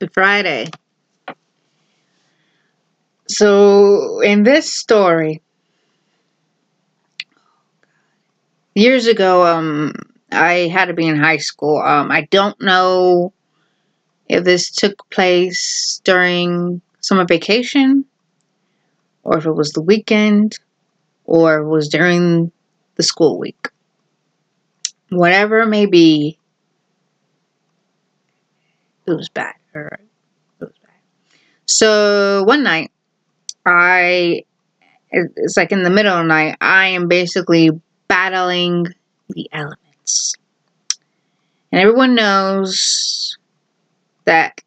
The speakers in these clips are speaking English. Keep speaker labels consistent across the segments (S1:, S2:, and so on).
S1: Happy Friday. So, in this story, years ago, I had to be in high school. I don't know if this took place during summer vacation, or if it was the weekend, or it was during the school week. Whatever it may be, it was bad. All right. It was bad. So, one night, it's like in the middle of the night, I am basically battling the elements. And everyone knows that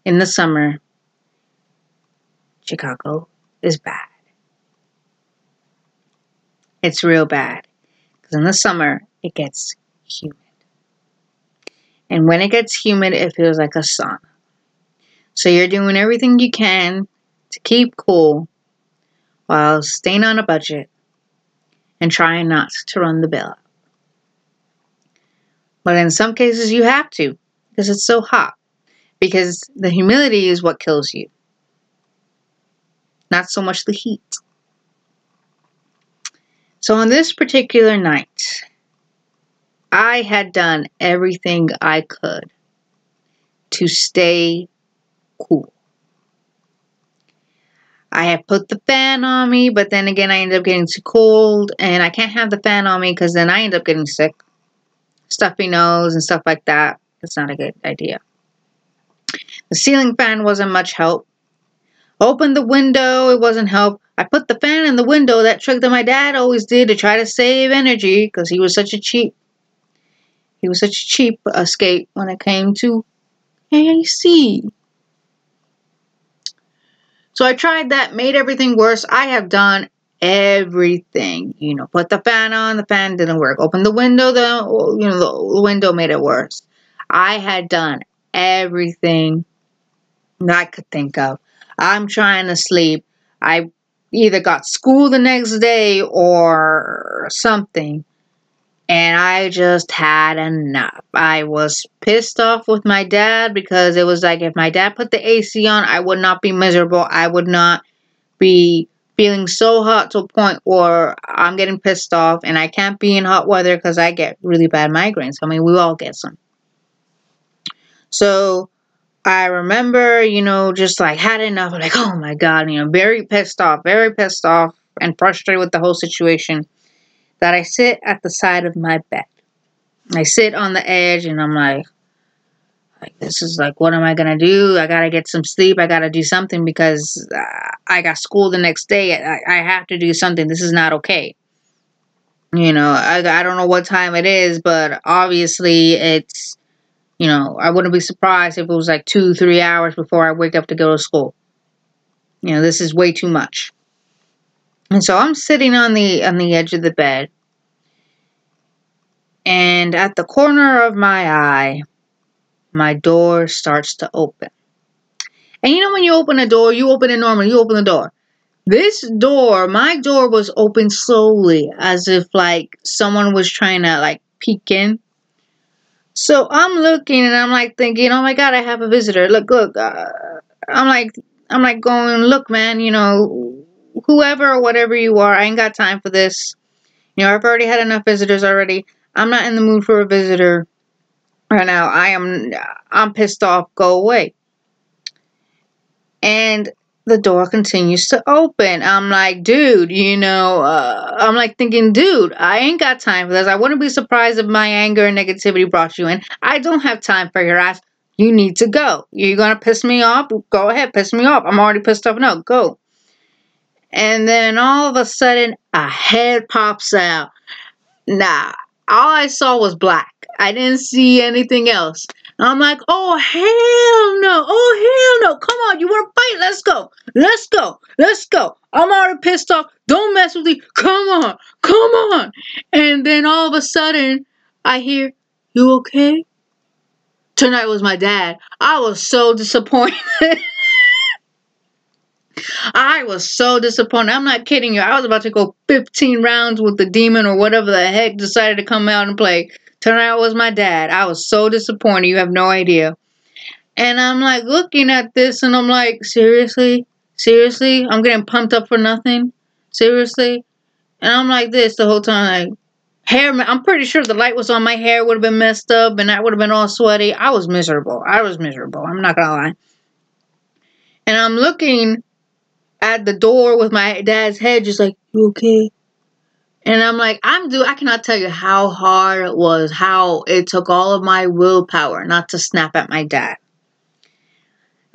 S1: in the summer, Chicago is bad. It's real bad. Because in the summer, it gets humid. And when it gets humid, it feels like a sauna. So you're doing everything you can to keep cool while staying on a budget and trying not to run the bill up. But in some cases, you have to because it's so hot. Because the humidity is what kills you. Not so much the heat. So on this particular night, I had done everything I could to stay cool. I had put the fan on me, but then again, I ended up getting too cold, and I can't have the fan on me because then I end up getting sick. Stuffy nose and stuff like that. It's not a good idea. The ceiling fan wasn't much help. Opened the window, it wasn't help. I put the fan in the window, that trick that my dad always did to try to save energy because he was such a cheap escape when it came to AC. So I tried that, made everything worse. I have done everything. Put the fan on, the fan didn't work. Open the window, the window made it worse. I had done everything that I could think of. I'm trying to sleep. I either got school the next day or something. And I just had enough. I was pissed off with my dad because it was like if my dad put the AC on, I would not be miserable. I would not be feeling so hot to a point where I'm getting pissed off. And I can't be in hot weather because I get really bad migraines. I mean, we all get some. So I remember, just like had enough. Like, oh my God, very pissed off and frustrated with the whole situation. That I sit at the side of my bed. I sit on the edge and I'm like, this is like, what am I going to do? I got to get some sleep. I got to do something because I got school the next day. I have to do something. This is not okay. I don't know what time it is, but obviously it's, I wouldn't be surprised if it was like 2-3 hours before I wake up to go to school. This is way too much. And so I'm sitting on the edge of the bed. And at the corner of my eye, my door starts to open. And when you open a door, you open it normally. You open the door. My door was open slowly as if like someone was trying to like peek in. So I'm looking and I'm like thinking, oh my God, I have a visitor. Look. I'm like going, look, man, whoever or whatever you are, I ain't got time for this. I've already had enough visitors already. I'm not in the mood for a visitor right now. I'm pissed off. Go away. And the door continues to open. I'm like, dude, I'm like thinking, dude, I ain't got time for this. I wouldn't be surprised if my anger and negativity brought you in. I don't have time for your ass. You need to go. You're going to piss me off? Go ahead, piss me off. I'm already pissed off. No, go. And then all of a sudden, a head pops out. Nah, all I saw was black. I didn't see anything else. I'm like, oh, hell no. Oh, hell no. Come on, you want to fight? Let's go. Let's go. Let's go. I'm already pissed off. Don't mess with me. Come on. Come on. And then all of a sudden, I hear, you okay? Tonight was my dad. I was so disappointed. I was so disappointed. I'm not kidding you. I was about to go 15 rounds with the demon or whatever the heck decided to come out and play. Turned out it was my dad. I was so disappointed. You have no idea. And I'm like looking at this and I'm like, seriously? Seriously? I'm getting pumped up for nothing? Seriously? And I'm like this the whole time, like, hair, I'm pretty sure the light was on my hair, would have been messed up, and I would have been all sweaty. I was miserable. I was miserable. I'm not gonna lie. And I'm looking at the door with my dad's head, just like, you okay? And I'm like, I cannot tell you how hard it was, how it took all of my willpower not to snap at my dad.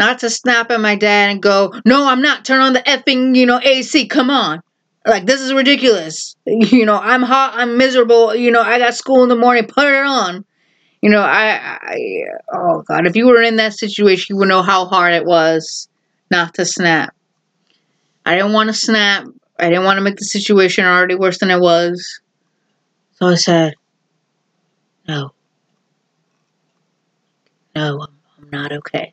S1: Not to snap at my dad and go, no, I'm not. Turn on the effing, AC. Come on. Like, this is ridiculous. I'm hot. I'm miserable. I got school in the morning. Put it on. Oh, God. If you were in that situation, you would know how hard it was not to snap. I didn't want to snap. I didn't want to make the situation already worse than it was. So I said, no. No, I'm not okay.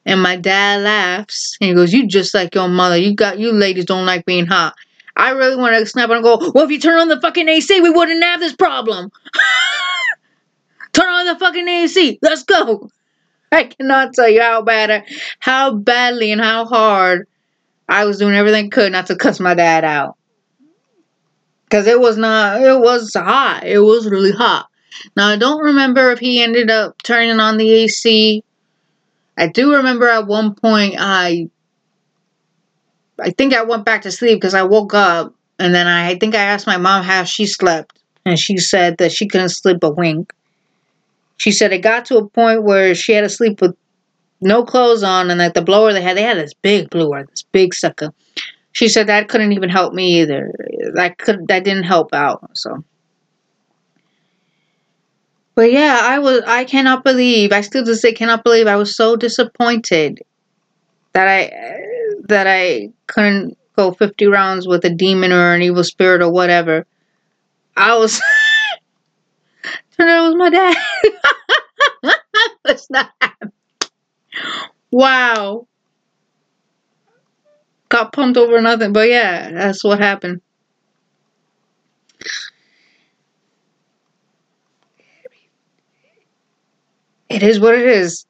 S1: And my dad laughs and he goes, you just like your mother. You ladies don't like being hot. I really want to snap and go, well, if you turn on the fucking AC, we wouldn't have this problem. Turn on the fucking AC. Let's go. I cannot tell you how badly and how hard I was doing everything I could not to cuss my dad out. Because it was hot. It was really hot. Now, I don't remember if he ended up turning on the AC. I do remember at one point I think I went back to sleep because I woke up and then I think I asked my mom how she slept and she said that she couldn't sleep a wink. She said it got to a point where she had to sleep with no clothes on and like the blower they had this big blower, this big sucker. She said that couldn't even help me either. That didn't help out. So, but yeah, I still to say cannot believe I was so disappointed that I couldn't go 50 rounds with a demon or an evil spirit or whatever. I was turned out it was my dad. It's not happening. Wow. Got pumped over nothing, but yeah, that's what happened. It is what it is.